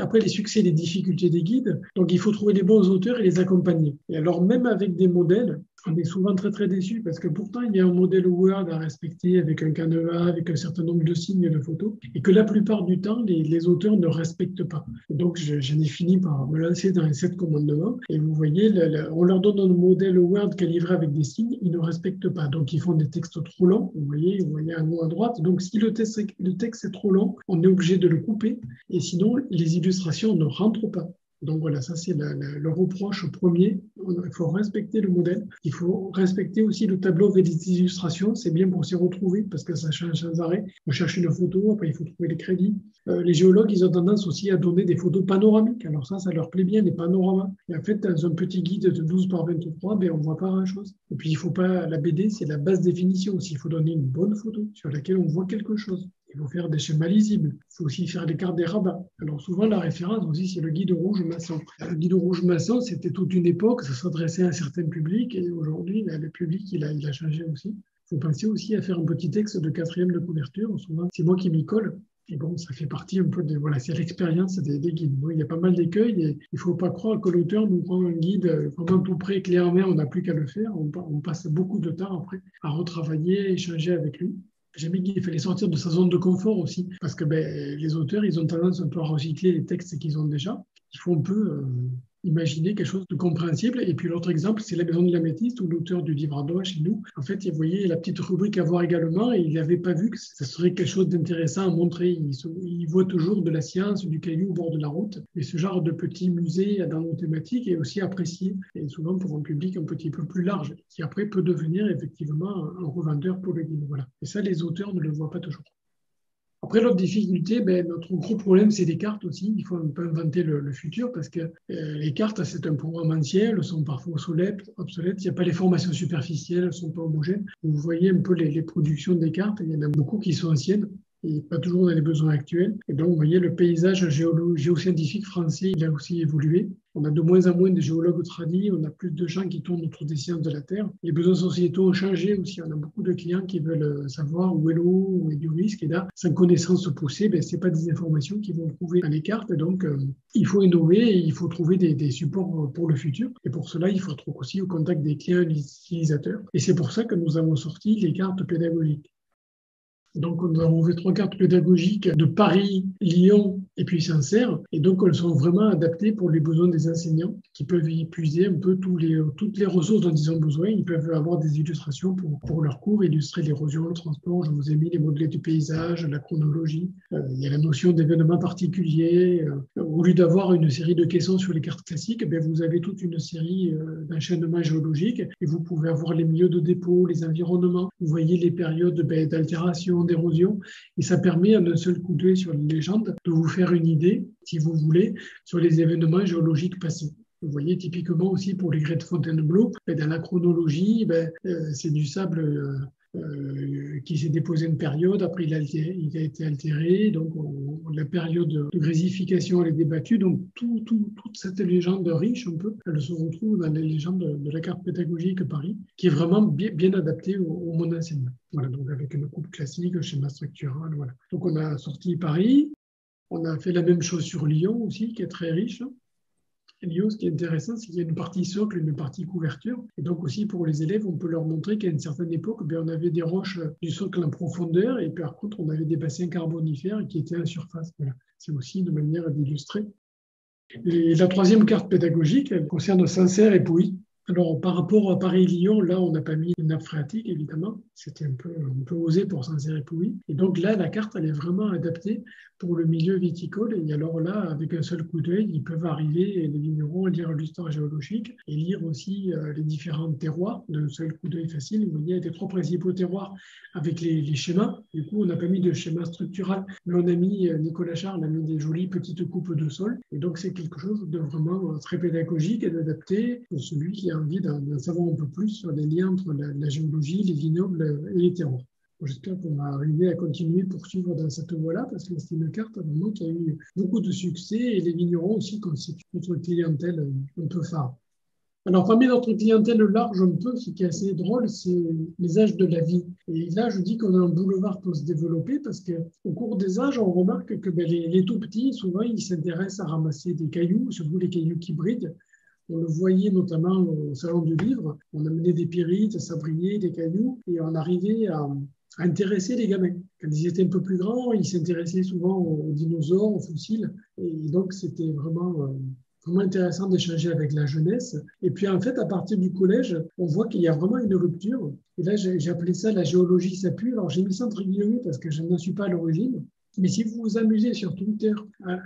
après les succès et les difficultés des guides, donc il faut trouver les bons auteurs et les accompagner. Et alors, même avec des modèles, on est souvent très très déçus parce que pourtant il y a un modèle Word à respecter avec un canevas, avec un certain nombre de signes de photos, et que la plupart du temps les auteurs ne respectent pas. Et donc j'en ai fini par me lancer dans les 7 commandements, et vous voyez, on leur donne un modèle Word qui est livré avec des signes, ils ne respectent pas. Donc ils font des textes trop longs, vous voyez un mot à droite. Donc si le texte est trop long, on est obligé de le couper, et sinon les illustrations ne rentrent pas. Donc voilà, ça c'est le reproche premier. Il faut respecter le modèle. Il faut respecter aussi le tableau avec des illustrations. C'est bien pour s'y retrouver parce que ça change sans arrêt. On cherche une photo, après il faut trouver les crédits. Les géologues, ils ont tendance aussi à donner des photos panoramiques. Alors ça leur plaît bien, les panoramas. Et en fait, dans un petit guide de 12 par 23, ben, on ne voit pas grand-chose. Et puis, il faut pas, la BD, c'est la basse définition aussi. Il faut donner une bonne photo sur laquelle on voit quelque chose. Il faut faire des schémas lisibles. Il faut aussi faire des cartes des rabats. Alors souvent, la référence aussi, c'est le guide rouge maçon. Le guide rouge maçon, c'était toute une époque, ça s'adressait à un certain public. Et aujourd'hui, le public, il a changé aussi. Il faut penser aussi à faire un petit texte de 4e de couverture. Souvent, c'est moi qui m'y colle. Et bon, ça fait partie un peu c'est l'expérience des guides. Bon, il y a pas mal d'écueils et il ne faut pas croire que l'auteur nous prend un guide vraiment tout près, clé en main, on n'a plus qu'à le faire. On passe beaucoup de temps après à retravailler, échanger avec lui. J'ai mis qu'il fallait sortir de sa zone de confort aussi, parce que les auteurs, ils ont tendance un peu à recycler les textes qu'ils ont déjà. Il faut un peu imaginer quelque chose de compréhensible. Et puis l'autre exemple, c'est la Maison de l'améthyste, où l'auteur du livre Ardois chez nous, en fait, il voyait la petite rubrique à voir également, et il n'avait pas vu que ce serait quelque chose d'intéressant à montrer. Il voit toujours de la science, du caillou au bord de la route. Et ce genre de petit musée dans nos thématiques est aussi apprécié, et souvent pour un public un petit peu plus large, qui après peut devenir effectivement un revendeur pour le guide. Voilà. Et ça, les auteurs ne le voient pas toujours. Après, l'autre difficulté, notre gros problème, c'est les cartes aussi. Il faut un peu inventer le futur parce que les cartes, c'est un programme ancien, elles sont parfois obsolètes. Il n'y a pas les formations superficielles, elles ne sont pas homogènes. Vous voyez un peu les productions des cartes, il y en a beaucoup qui sont anciennes et pas toujours dans les besoins actuels. Et donc, vous voyez, le paysage géoscientifique français, il a aussi évolué. On a de moins en moins de géologues tradis, on a plus de gens qui tournent autour des sciences de la Terre. Les besoins sociétaux ont changé aussi. On a beaucoup de clients qui veulent savoir où est l'eau, où est du risque. Et là, sans connaissance poussée, ce n'est pas des informations qu'ils vont trouver dans les cartes. Et donc, il faut innover et il faut trouver des supports pour le futur. Et pour cela, il faut être aussi au contact des clients et des utilisateurs. Et c'est pour ça que nous avons sorti les cartes pédagogiques. Donc, nous avons fait 3 cartes pédagogiques de Paris, Lyon et puis Sancerre. Et donc, elles sont vraiment adaptées pour les besoins des enseignants qui peuvent y puiser un peu toutes les ressources dont ils ont besoin. Ils peuvent avoir des illustrations pour leurs cours, illustrer l'érosion, le transport. Je vous ai mis les modelés du paysage, la chronologie. Il y a la notion d'événements particuliers. Au lieu d'avoir une série de caissons sur les cartes classiques, vous avez toute une série d'enchaînements géologiques et vous pouvez avoir les milieux de dépôt, les environnements. Vous voyez les périodes d'altération, d'érosion, et ça permet en un seul coup d'œil sur les légendes de vous faire une idée, si vous voulez, sur les événements géologiques passés. Vous voyez typiquement aussi pour les grès de Fontainebleau, dans la chronologie, c'est du sable qui s'est déposé une période, après il a été altéré, donc la période de grésification elle est débattue, donc toute cette légende riche un peu, elle se retrouve dans les légendes de la carte pédagogique Paris, qui est vraiment bien adaptée au monde enseignement. Voilà, donc avec une coupe classique, schéma structural, voilà. Donc on a sorti Paris, on a fait la même chose sur Lyon aussi, qui est très riche. Lyon, ce qui est intéressant, c'est qu'il y a une partie socle et une partie couverture. Et donc aussi pour les élèves, on peut leur montrer qu'à une certaine époque, on avait des roches du socle en profondeur et par contre, on avait des bassins carbonifères qui étaient en surface. Voilà. C'est aussi une manière d'illustrer. Et la troisième carte pédagogique, elle concerne Sancerre et Pouilly. Alors, par rapport à Paris-Lyon, là, on n'a pas mis une nappe phréatique, évidemment. C'était un peu osé pour Sancerre et Pouilly. Et donc là, la carte, elle est vraiment adaptée pour le milieu viticole. Et alors là, avec un seul coup d'œil, ils peuvent arriver, les vignerons, à lire l'histoire géologique et lire aussi les différents terroirs d'un seul coup d'œil facile. Vous voyez, il y a les 3 principaux terroirs avec les schémas. Du coup, on n'a pas mis de schéma structural, mais on a mis, Nicolas Charles a mis des jolies petites coupes de sol. Et donc, c'est quelque chose de vraiment très pédagogique et d'adapté pour celui qui a envie d'en savoir un peu plus sur les liens entre la géologie, les vignobles et les terroirs. J'espère qu'on va arriver à continuer, poursuivre dans cette voie-là, parce que c'est une carte vraiment qui a eu beaucoup de succès et les vignerons aussi constituent notre clientèle un peu phare. Alors, parmi notre clientèle large un peu, ce qui est assez drôle, c'est les âges de la vie. Et là, je dis qu'on a un boulevard pour se développer parce qu'au cours des âges, on remarque que les tout petits, souvent, ils s'intéressent à ramasser des cailloux, surtout les cailloux qui brillent. On le voyait notamment au Salon du Livre. On amenait des pyrites, des sabriers, des cailloux, et on arrivait à intéresser les gamins. Quand ils étaient un peu plus grands, ils s'intéressaient souvent aux dinosaures, aux fossiles. Et donc, c'était vraiment intéressant d'échanger avec la jeunesse. Et puis, en fait, à partir du collège, on voit qu'il y a vraiment une rupture. Et là, j'ai appelé ça la géologie s'appuie. Alors, j'ai mis ça entre guillemets parce que je n'en suis pas à l'origine. Mais si vous vous amusez sur Twitter,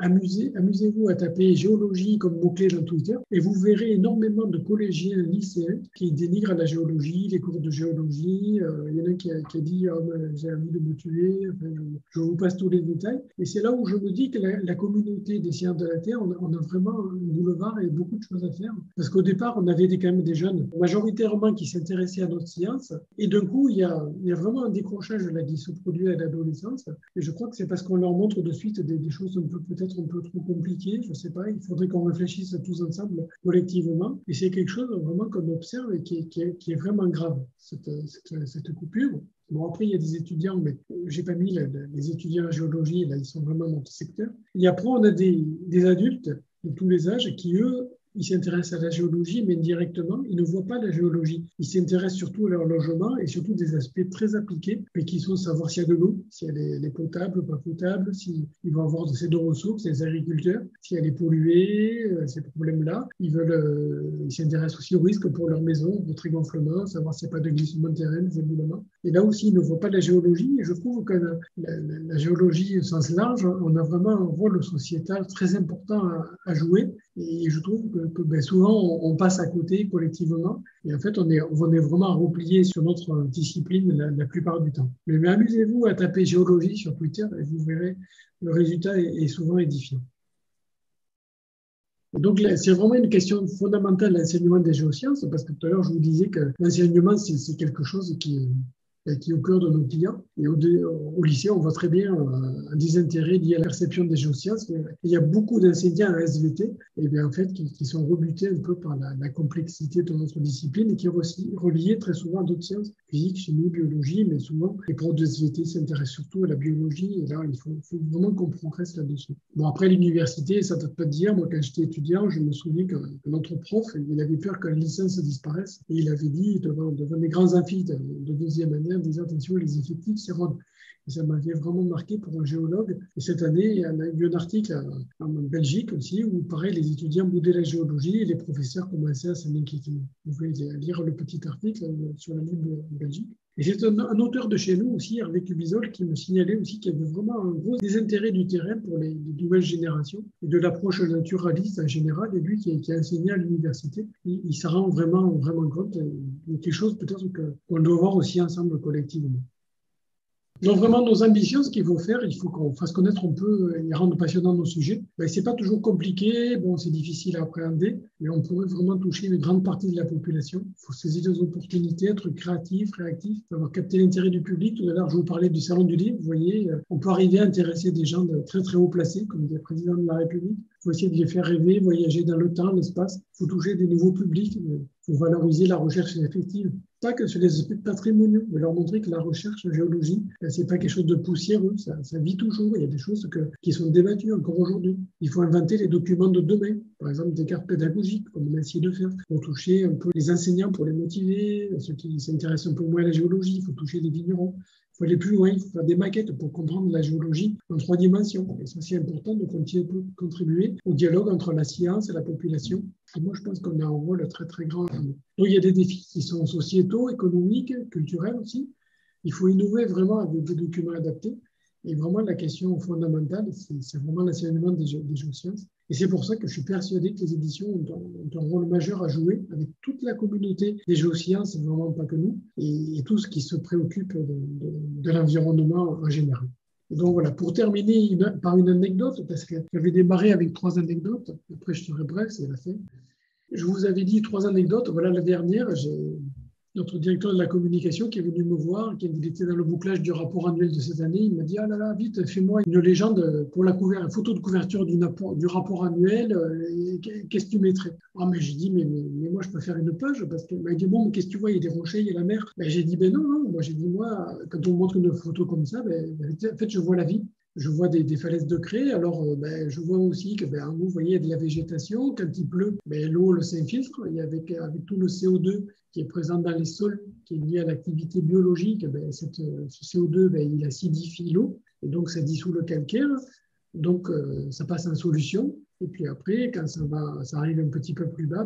amusez-vous à taper géologie comme mot-clé dans Twitter et vous verrez énormément de collégiens lycéens qui dénigrent la géologie, les cours de géologie. Il y en a qui a dit oh, j'ai envie de me tuer. Enfin, je vous passe tous les détails. Et c'est là où je me dis que la communauté des sciences de la Terre, on a vraiment un boulevard et beaucoup de choses à faire. Parce qu'au départ, on avait quand même des jeunes majoritairement qui s'intéressaient à notre science. Et d'un coup, il y a vraiment un décrochage là, qui se produit à l'adolescence. Et je crois que c'est parce qu'on leur montre de suite des choses peut-être un peu trop compliquées, je ne sais pas, il faudrait qu'on réfléchisse tous ensemble collectivement. Et c'est quelque chose vraiment qu'on observe et qui est vraiment grave, cette coupure. Bon, après, il y a des étudiants, mais je n'ai pas mis les étudiants en géologie, là, ils sont vraiment dans notre secteur. Et après, on a des adultes de tous les âges qui, eux, ils s'intéressent à la géologie, mais indirectement, ils ne voient pas la géologie. Ils s'intéressent surtout à leur logement et surtout des aspects très appliqués, mais qui sont savoir s'il y a de l'eau, si elle est potable ou pas potable, s'ils vont avoir assez de ressources, les agriculteurs, si elle est polluée, ces problèmes-là. Ils s'intéressent aussi aux risques pour leur maison, de gonflement, savoir s'il n'y a pas de glissement de terrain, des éboulements. Et là aussi, ils ne voient pas la géologie. Et je trouve que la géologie au sens large, on a vraiment un rôle sociétal très important à jouer. Et je trouve que souvent, on passe à côté collectivement. Et en fait, on est vraiment replié sur notre discipline la plupart du temps. Mais amusez-vous à taper géologie sur Twitter et vous verrez, le résultat est souvent édifiant. Donc, c'est vraiment une question fondamentale, l'enseignement des géosciences, parce que tout à l'heure, je vous disais que l'enseignement, c'est quelque chose qui est au cœur de nos clients. Et au lycée, on voit très bien un désintérêt lié à la perception des géosciences. Il y a beaucoup d'enseignants en SVT et bien, en fait, qui sont rebutés un peu par la complexité de notre discipline et qui sont aussi reliés très souvent à d'autres sciences, physique, chimie, biologie, mais souvent les profs de SVT s'intéressent surtout à la biologie. Et là, il faut vraiment qu'on progresse là-dessus. Bon, après, l'université, ça ne date pas d'hier. Moi, quand j'étais étudiant, je me souviens que notre prof, il avait peur que la licence disparaisse. Et il avait dit devant les grands amphis de deuxième année, en disant attention, les effectifs s'érodent. Et ça m'avait vraiment marqué pour un géologue. Et cette année, il y a eu un article en Belgique aussi, où pareil, les étudiants boudaient la géologie et les professeurs commençaient à s'en inquiéter. Vous pouvez lire le petit article sur la Libre de Belgique. Et c'est un auteur de chez nous aussi, Hervé Cubizol, qui me signalait aussi qu'il y avait vraiment un gros désintérêt du terrain pour les nouvelles générations et de l'approche naturaliste en général. Et lui, qui a enseigné à l'université, il s'en rend vraiment, vraiment compte. Et quelque chose peut-être qu'on doit voir aussi ensemble collectivement. Donc vraiment, nos ambitions, ce qu'il faut faire, il faut qu'on fasse connaître un peu et rendre passionnant nos sujets. Ben, c'est pas toujours compliqué, bon, c'est difficile à appréhender, mais on pourrait vraiment toucher une grande partie de la population. Il faut saisir des opportunités, être créatif, réactif, avoir capté l'intérêt du public. Tout à l'heure, je vous parlais du Salon du Livre. Vous voyez, on peut arriver à intéresser des gens de très, très haut placés, comme des présidents de la République. Il faut essayer de les faire rêver, voyager dans le temps, l'espace. Il faut toucher des nouveaux publics. Il faut valoriser la recherche effective. Pas que sur les aspects patrimoniaux, mais leur montrer que la recherche en géologie, c'est pas quelque chose de poussiéreux, ça vit toujours. Il y a des choses qui sont débattues encore aujourd'hui. Il faut inventer les documents de demain, par exemple des cartes pédagogiques, comme on a essayé de faire, pour toucher un peu les enseignants, pour les motiver, ceux qui s'intéressent un peu moins à la géologie, il faut toucher les vignerons. Il faut aller plus loin, il faut faire des maquettes pour comprendre la géologie en 3 dimensions. Et ça, c'est important de contribuer au dialogue entre la science et la population. Et moi, je pense qu'on a un rôle très, très grand. Donc, il y a des défis qui sont sociétaux, économiques, culturels aussi. Il faut innover vraiment avec des documents adaptés. Et vraiment, la question fondamentale, c'est vraiment l'enseignement des géosciences. Et c'est pour ça que je suis persuadé que les éditions ont un rôle majeur à jouer avec toute la communauté des géosciences, vraiment pas que nous, et tout ce qui se préoccupe de l'environnement en général. Et donc voilà, pour terminer par une anecdote, parce que j'avais démarré avec 3 anecdotes, après je serai bref, c'est la fin. Je vous avais dit 3 anecdotes, voilà la dernière, j'ai notre directeur de la communication qui est venu me voir, qui était dans le bouclage du rapport annuel de cette année. Il m'a dit, ah là là, vite, fais-moi une légende pour une photo de couverture du rapport annuel. Qu'est-ce que tu mettrais? Ah, mais j'ai dit, mais moi, je peux faire une page. Parce que, il m'a dit, bon, qu'est-ce que tu vois? Il y a des rochers, il y a la mer. Ben, j'ai dit, ben non. Moi, j'ai dit, moi, quand on me montre une photo comme ça, en fait, je vois la vie. Je vois des falaises de craie. Alors, je vois aussi que, en haut, vous voyez, il y a de la végétation. Quand il pleut, l'eau s'infiltre. Et avec tout le CO2 qui est présent dans les sols, qui est lié à l'activité biologique, ce CO2, il acidifie l'eau. Et donc, ça dissout le calcaire. Donc, ça passe en solution. Et puis après, quand ça arrive un petit peu plus bas,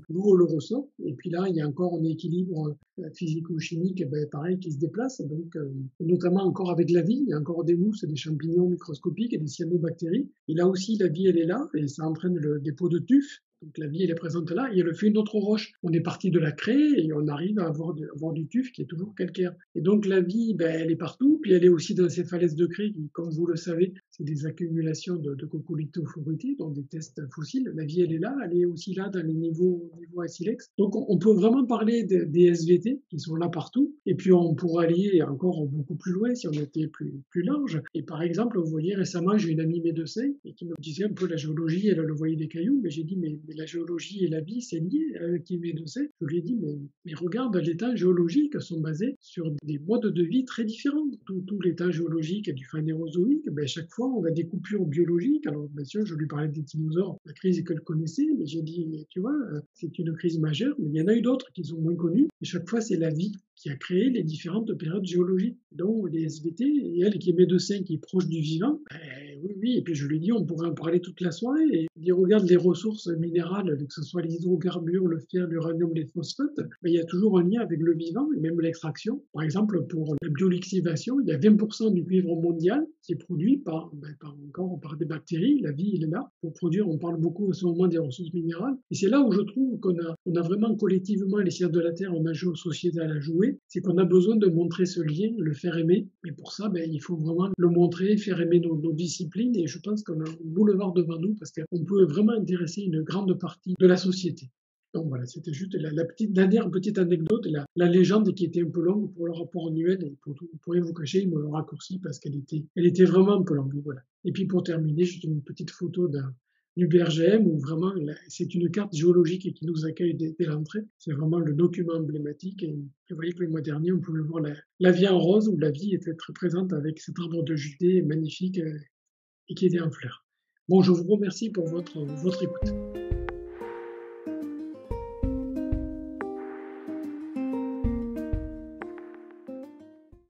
l'eau le ressort. Et puis là, il y a encore un équilibre physico-chimique, pareil, qui se déplace. Donc, notamment encore avec la vie, il y a encore des mousses, des champignons microscopiques et des cyanobactéries. Et là aussi, la vie, elle est là, et ça entraîne le dépôt de tuf. Donc la vie, elle est présente là, et elle fait une autre roche. On est parti de la craie et on arrive à avoir du tuf qui est toujours calcaire. Et donc la vie, elle est partout, puis elle est aussi dans ces falaises de craie qui, comme vous le savez, c'est des accumulations de coccolithophorités, donc des tests fossiles. La vie, elle est là, elle est aussi là dans les niveaux à silex. Donc on peut vraiment parler des SVT qui sont là partout, et puis on pourrait aller encore beaucoup plus loin si on était plus large. Et par exemple, vous voyez, récemment, j'ai une amie médecin et qui me disait un peu la géologie, elle voyait des cailloux, mais j'ai dit, mais mais la géologie et la vie, c'est lié avec Aimé Doucet. Je lui ai dit, mais regarde, les temps géologiques sont basés sur des modes de vie très différents. Tous les temps géologiques du Phanérozoïque, ben, chaque fois, on a des coupures biologiques. Alors, bien sûr, je lui parlais des dinosaures, la crise qu'elle connaissait, mais j'ai dit, tu vois, c'est une crise majeure, mais il y en a eu d'autres qui sont moins connues. Et chaque fois, c'est la vie qui a créé les différentes périodes géologiques, dont les SVT, et elle qui est médecin, qui est proche du vivant, ben, oui, oui, et puis je lui ai dit, on pourrait en parler toute la soirée, et il dit, regarde les ressources minérales, que ce soit les hydrocarbures, le fer, l'uranium, les phosphates, ben, il y a toujours un lien avec le vivant, et même l'extraction. Par exemple, pour la biolixivation, il y a 20% du cuivre mondial qui est produit encore par des bactéries, la vie, elle est là, pour produire, on parle beaucoup en ce moment des ressources minérales, et c'est là où je trouve on a vraiment collectivement, les sciences de la Terre, on a joué sociétal à jouer, c'est qu'on a besoin de montrer ce lien, le faire aimer. Et pour ça, ben, il faut vraiment le montrer, faire aimer nos disciplines. Et je pense qu'on a un boulevard devant nous parce qu'on peut vraiment intéresser une grande partie de la société. Donc voilà, c'était juste dernière petite anecdote, la légende qui était un peu longue pour le rapport annuel. Et pour rien vous cacher, il me l'a raccourci parce elle était vraiment un peu longue. Voilà. Et puis pour terminer, juste une petite photo du BRGM, où vraiment c'est une carte géologique qui nous accueille dès l'entrée. C'est vraiment le document emblématique. Et vous voyez que le mois dernier, on pouvait voir la vie en rose, où la vie était très présente avec cet arbre de Judée magnifique et qui était en fleurs. Bon, je vous remercie pour votre écoute.